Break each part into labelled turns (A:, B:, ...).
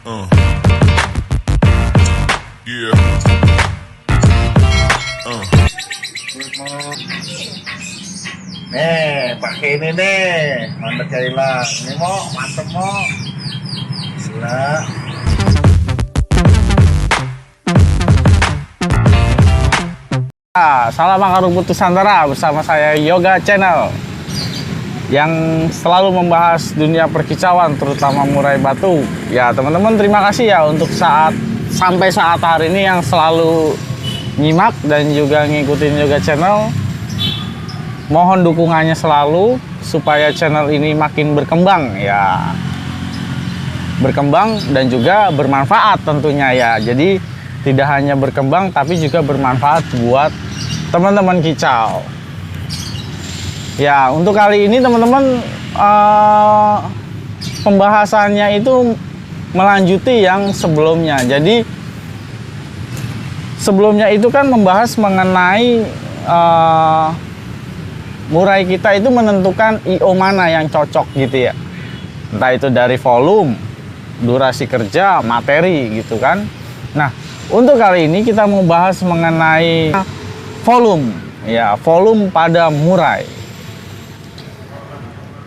A: Uh. Yeah. Uh.
B: Nih, pakai ini nih, mantep Kaila. Ini mau, mantep mau. Gila.
C: Salam akar rumput Nusantara bersama saya Yoga Channel yang selalu membahas dunia perkicauan terutama murai batu. Ya teman-teman, terima kasih ya untuk sampai saat hari ini yang selalu nyimak dan juga ngikutin Yoga Channel. Mohon dukungannya selalu supaya channel ini makin berkembang ya. Berkembang dan juga bermanfaat tentunya ya. Jadi tidak hanya berkembang tapi juga bermanfaat buat teman-teman kicau. Ya, untuk kali ini teman-teman pembahasannya itu melanjuti yang sebelumnya. Jadi sebelumnya itu kan membahas mengenai murai kita itu menentukan IO mana yang cocok gitu ya. Entah itu dari volume, durasi kerja, materi gitu kan. Nah, untuk kali ini kita mau bahas mengenai volume, ya, volume pada murai.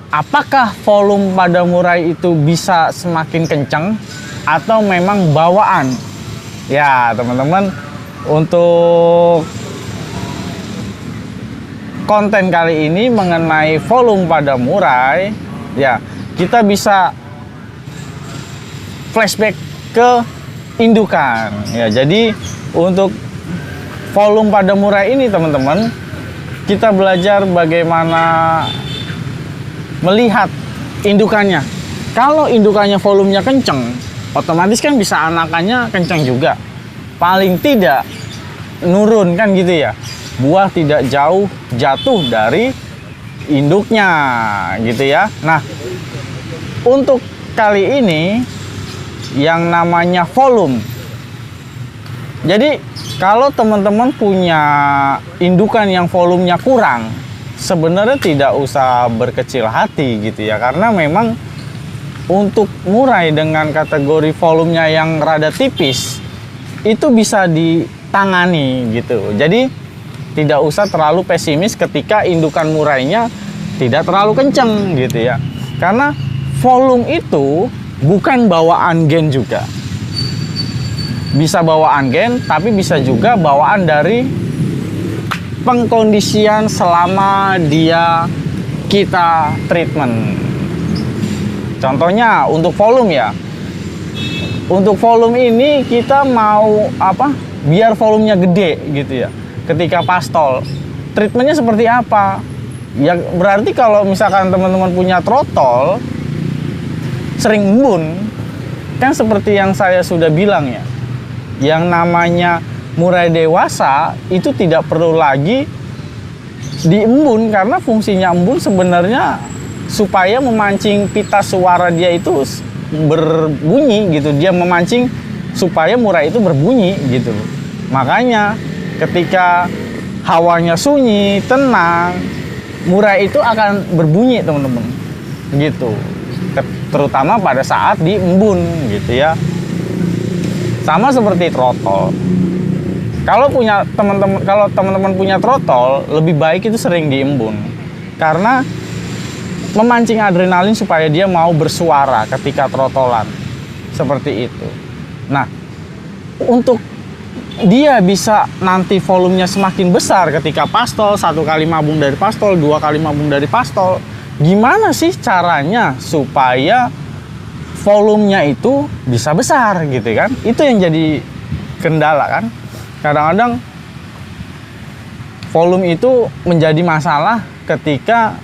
C: Apakah volume pada murai itu bisa semakin kencang atau memang bawaan? Ya, teman-teman, untuk konten kali ini mengenai volume pada murai, ya, kita bisa flashback ke indukan. Ya, jadi untuk volume pada murai ini teman-teman, kita belajar bagaimana melihat indukannya. Kalau indukannya volumenya kenceng, otomatis kan bisa anakannya kenceng juga. Paling tidak nurun kan gitu ya. Buah tidak jauh jatuh dari induknya gitu ya. Nah, untuk kali ini yang namanya volume. Jadi kalau teman-teman punya indukan yang volumenya kurang, sebenarnya tidak usah berkecil hati gitu ya, karena memang untuk murai dengan kategori volumenya yang rada tipis itu bisa ditangani gitu. Jadi tidak usah terlalu pesimis ketika indukan murainya tidak terlalu kenceng gitu ya, karena volume itu bukan bawaan gen juga. Bisa bawaan gen, tapi bisa juga bawaan dari pengkondisian selama kita treatment. Contohnya untuk volume ya. Untuk volume ini kita mau apa? Biar volumenya gede gitu ya. Ketika pastol, treatmentnya seperti apa? Ya berarti kalau misalkan teman-teman punya trotol sering embun, kan seperti yang saya sudah bilang ya. Yang namanya murai dewasa itu tidak perlu lagi diembun, karena fungsinya embun sebenarnya supaya memancing pita suara dia itu berbunyi gitu. Dia memancing supaya murai itu berbunyi gitu. Makanya ketika hawanya sunyi, tenang, murai itu akan berbunyi teman-teman gitu. Terutama pada saat diembun gitu ya. Sama seperti trotol. Kalau teman-teman punya trotol, lebih baik itu sering diembun. Karena memancing adrenalin supaya dia mau bersuara ketika trotolan. Seperti itu. Nah, untuk dia bisa nanti volumenya semakin besar ketika pastol, 1 kali mabung dari pastol, 2 kali mabung dari pastol. Gimana sih caranya supaya volumenya itu bisa besar gitu kan? Itu yang jadi kendala kan. Kadang-kadang volume itu menjadi masalah ketika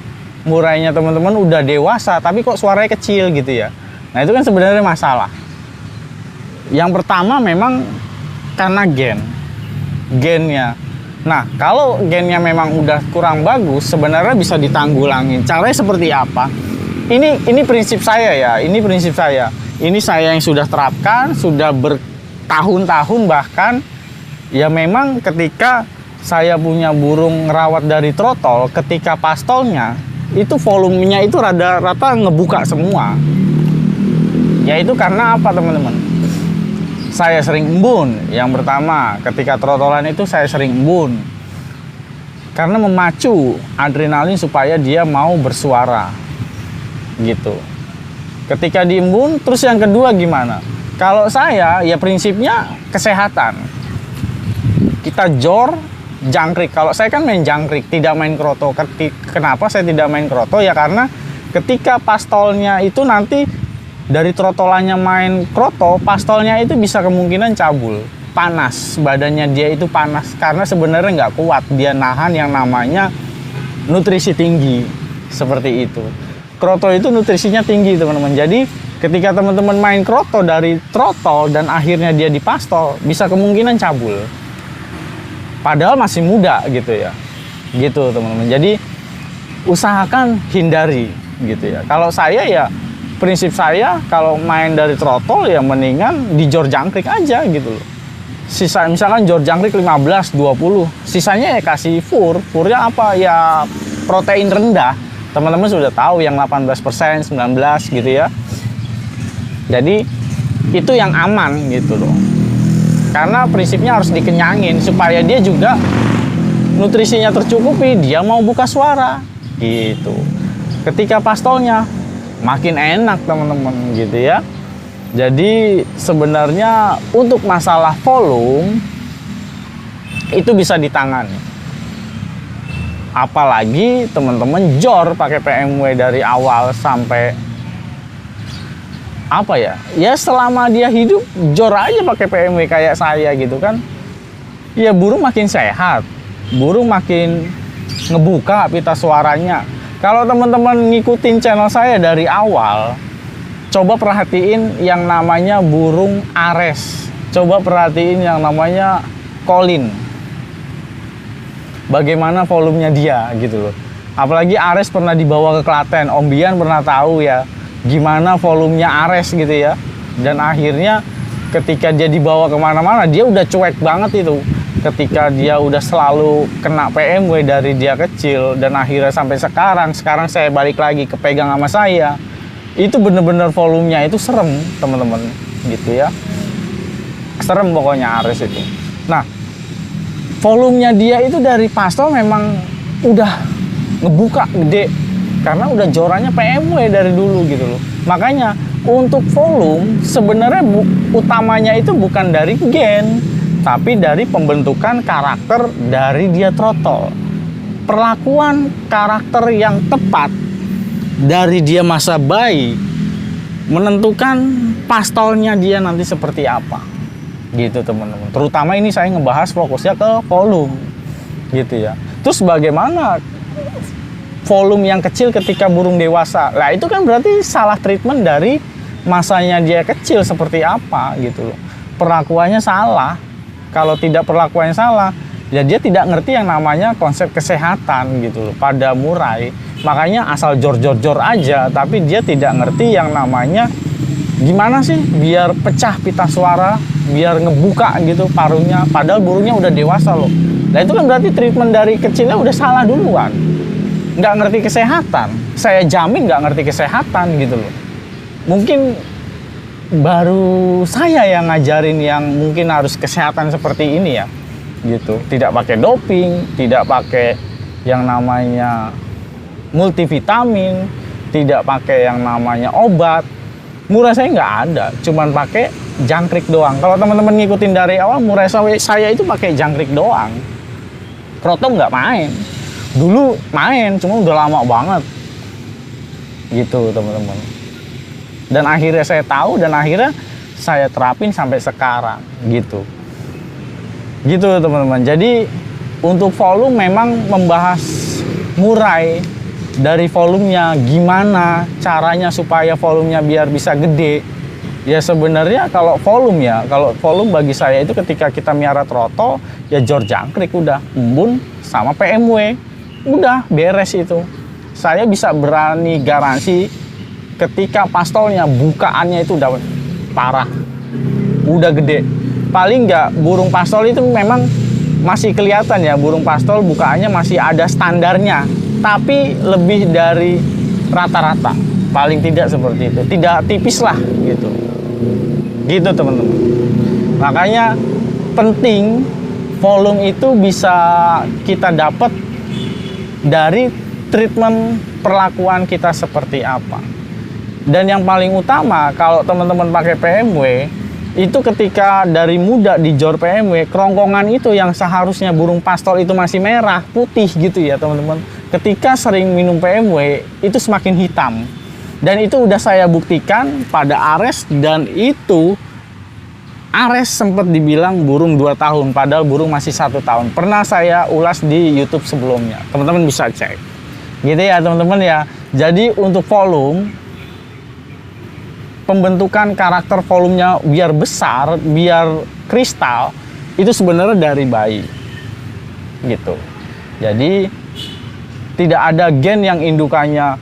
C: murainya teman-teman udah dewasa tapi kok suaranya kecil gitu ya. Nah, itu kan sebenarnya masalah. Yang pertama memang karena gennya. Nah, kalau gennya memang udah kurang bagus, sebenarnya bisa ditanggulangin. Caranya seperti apa? Ini prinsip saya ya, ini prinsip saya. Ini saya yang sudah terapkan, sudah bertahun-tahun bahkan. Ya memang ketika saya punya burung ngerawat dari trotol, ketika pastolnya, itu volumenya itu rata-rata ngebuka semua. Yaitu karena apa teman-teman? saya sering embun. Yang pertama, ketika trotolan itu saya sering embun. Karena memacu adrenalin supaya dia mau bersuara. Gitu. Ketika diembun, terus yang kedua gimana? Kalau saya, ya prinsipnya kesehatan. Kita jor, jangkrik. Kalau saya kan main jangkrik, tidak main kroto. Kenapa saya tidak main kroto? Ya karena ketika pastolnya itu nanti dari trotolannya main kroto, pastolnya itu bisa kemungkinan cabul. Panas, badannya dia itu panas. Karena sebenarnya nggak kuat, dia nahan yang namanya nutrisi tinggi. Seperti itu. Kroto itu nutrisinya tinggi teman-teman. Jadi ketika teman-teman main kroto dari trotol dan akhirnya dia di pastol, bisa kemungkinan cabul. Padahal masih muda gitu ya. Gitu teman-teman. Jadi usahakan hindari gitu ya. Kalau saya ya prinsip saya kalau main dari trotol ya mendingan di jor jangkrik aja gitu loh. Sisa misalkan jor jangkrik 15 20, sisanya ya kasih furnya apa ya, protein rendah. Teman-teman sudah tahu yang 18%, 19 gitu ya. Jadi itu yang aman gitu loh. Karena prinsipnya harus dikenyangin supaya dia juga nutrisinya tercukupi, dia mau buka suara gitu. Ketika pastolnya makin enak teman-teman gitu ya. Jadi sebenarnya untuk masalah volume itu bisa ditangani. Apalagi teman-teman jor pakai PMW dari awal sampai apa ya? Ya selama dia hidup jor aja pakai PMW kayak saya gitu kan. Ya burung makin sehat, burung makin ngebuka pita suaranya. Kalau teman-teman ngikutin channel saya dari awal, coba perhatiin yang namanya burung Ares. Coba perhatiin yang namanya Colin. Bagaimana volumenya dia gitu loh. Apalagi Ares pernah dibawa ke Klaten. Om Bian pernah tahu ya gimana volumenya Ares gitu ya. Dan akhirnya ketika dia dibawa kemana-mana, dia udah cuek banget itu. Ketika dia udah selalu kena PMW dari dia kecil. Dan akhirnya sampai sekarang saya balik lagi kepegang sama saya. Itu bener-bener volumenya itu serem teman-teman gitu ya, serem pokoknya Ares itu. Nah volumenya dia itu dari pastol memang udah ngebuka gede karena udah jorannya PMW dari dulu gitu loh. Makanya untuk volume sebenarnya utamanya itu bukan dari gen, tapi dari pembentukan karakter dari dia trotol. Perlakuan karakter yang tepat dari dia masa bayi menentukan pastolnya dia nanti seperti apa gitu teman-teman. Terutama ini saya ngebahas fokusnya ke volume gitu ya. Terus bagaimana volume yang kecil ketika burung dewasa? Lah itu kan berarti salah treatment dari masanya dia kecil seperti apa gitu loh. Perlakuannya salah. Kalau tidak perlakuannya salah, ya dia tidak ngerti yang namanya konsep kesehatan gitu loh pada murai. Makanya asal jor-jor-jor aja, tapi dia tidak ngerti yang namanya gimana sih biar pecah pita suara, biar ngebuka gitu paruhnya, padahal burungnya udah dewasa loh. Nah itu kan berarti treatment dari kecilnya udah salah duluan. Nggak ngerti kesehatan, saya jamin nggak ngerti kesehatan gitu loh. Mungkin baru saya yang ngajarin yang mungkin harus kesehatan seperti ini ya gitu. Tidak pakai doping, tidak pakai yang namanya multivitamin, tidak pakai yang namanya obat. Murai saya nggak ada, cuman pakai jangkrik doang. Kalau teman-teman ngikutin dari awal, murai saya itu pakai jangkrik doang. Kroto nggak main. Dulu main, cuma udah lama banget. Gitu teman-teman. Dan akhirnya saya tahu dan akhirnya saya terapin sampai sekarang gitu. Gitu teman-teman. Jadi untuk volume memang membahas murai dari volumenya, gimana caranya supaya volumenya biar bisa gede. Ya sebenarnya kalau volume bagi saya itu ketika kita miara trotol ya jor jangkrik udah, embun sama PMW udah beres itu. Saya bisa berani garansi ketika pastolnya bukaannya itu udah parah, udah gede. Paling nggak burung pastol itu memang masih kelihatan ya, burung pastol bukaannya masih ada standarnya, tapi lebih dari rata-rata, paling tidak seperti itu, tidak tipis lah gitu teman-teman. Makanya penting volume itu bisa kita dapat dari treatment perlakuan kita seperti apa. Dan yang paling utama kalau teman-teman pakai PMW itu ketika dari muda di jor PMW, kerongkongan itu yang seharusnya burung pastol itu masih merah, putih gitu ya teman-teman. Ketika sering minum PMW itu semakin hitam. Dan itu udah saya buktikan pada Ares, dan itu Ares sempat dibilang burung 2 tahun, padahal burung masih 1 tahun. Pernah saya ulas di YouTube sebelumnya, teman-teman bisa cek. Gitu ya teman-teman ya. Jadi untuk volume, pembentukan karakter volumenya biar besar, biar kristal, itu sebenarnya dari bayi. Gitu. Jadi tidak ada gen yang indukannya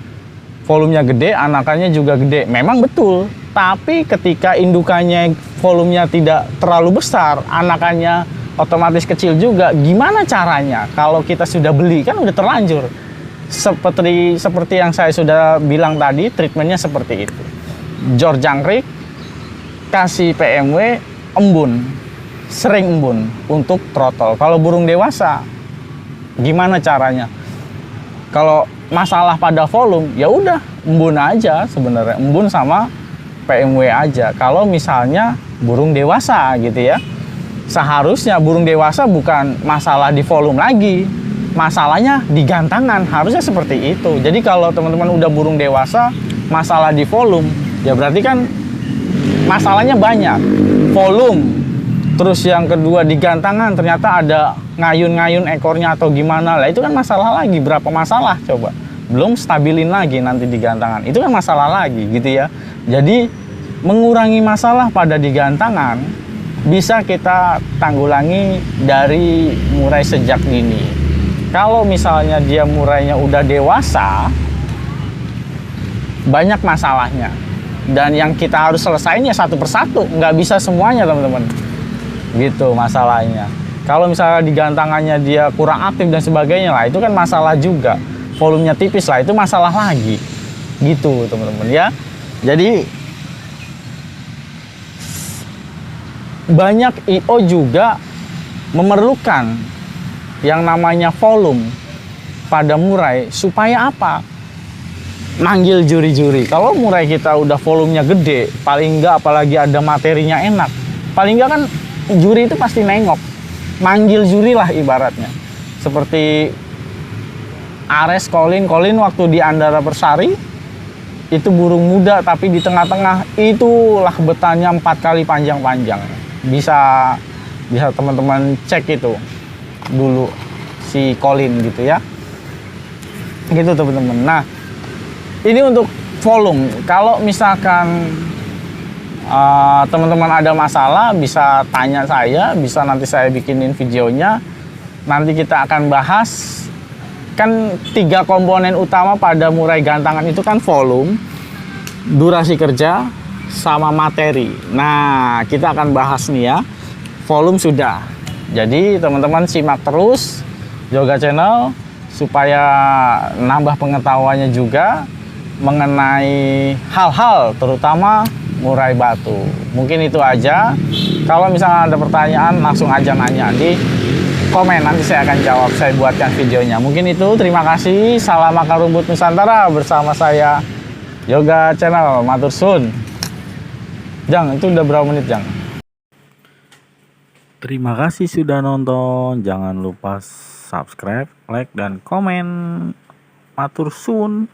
C: volumenya gede, anakannya juga gede. Memang betul. Tapi ketika indukannya volumenya tidak terlalu besar, anakannya otomatis kecil juga. Gimana caranya? Kalau kita sudah beli kan udah terlanjur. Seperti yang saya sudah bilang tadi, treatmentnya seperti itu. Jor jangkrik, kasih PMW, embun, sering embun untuk trotol. Kalau burung dewasa, gimana caranya? Kalau masalah pada volume, ya udah embun aja sebenarnya, embun sama PMW aja. Kalau misalnya burung dewasa gitu ya, seharusnya burung dewasa bukan masalah di volume lagi, masalahnya di gantangan, harusnya seperti itu. Jadi kalau teman-teman udah burung dewasa, masalah di volume, ya berarti kan masalahnya banyak. Volume, terus yang kedua di gantangan ternyata ada ngayun-ngayun ekornya atau gimana lah, itu kan masalah lagi. Berapa masalah coba, belum stabilin lagi nanti di gantangan, itu kan masalah lagi gitu ya. Jadi mengurangi masalah pada di gantangan bisa kita tanggulangi dari murai sejak dini. Kalau misalnya dia murainya udah dewasa, banyak masalahnya, dan yang kita harus selesainya satu persatu, nggak bisa semuanya teman-teman, gitu masalahnya. Kalau misalnya di gantangannya dia kurang aktif dan sebagainya lah, itu kan masalah juga. Volumenya tipis lah, itu masalah lagi, gitu teman-teman ya. Jadi banyak IO juga memerlukan yang namanya volume pada murai supaya apa? Manggil juri-juri. Kalau murai kita udah volumenya gede, paling enggak apalagi ada materinya enak, paling enggak kan juri itu pasti nengok, manggil juri lah ibaratnya. Seperti Ares Colin waktu di Andara Persari, itu burung muda tapi di tengah-tengah itulah betanya 4 kali panjang-panjang. Bisa teman-teman cek itu dulu si Colin gitu ya. Gitu teman-teman. Nah, ini untuk volume. Kalau misalkan teman-teman ada masalah, bisa tanya saya, bisa nanti saya bikinin videonya. Nanti kita akan bahas. Kan 3 komponen utama pada murai gantangan itu kan volume, durasi kerja, sama materi. Nah, kita akan bahas nih ya. Volume sudah. Jadi teman-teman simak terus Yoga Channel supaya nambah pengetahuannya juga mengenai hal-hal terutama murai batu. Mungkin itu aja. Kalau misalnya ada pertanyaan, langsung aja nanya di komen, nanti saya akan jawab, saya buatkan videonya. Mungkin itu, terima kasih. Salam akar rumput Nusantara bersama saya Yoga Channel. Matur suwun. Jang, itu udah berapa menit, Jang? Terima kasih sudah nonton. Jangan lupa subscribe, like, dan komen. Matur suwun.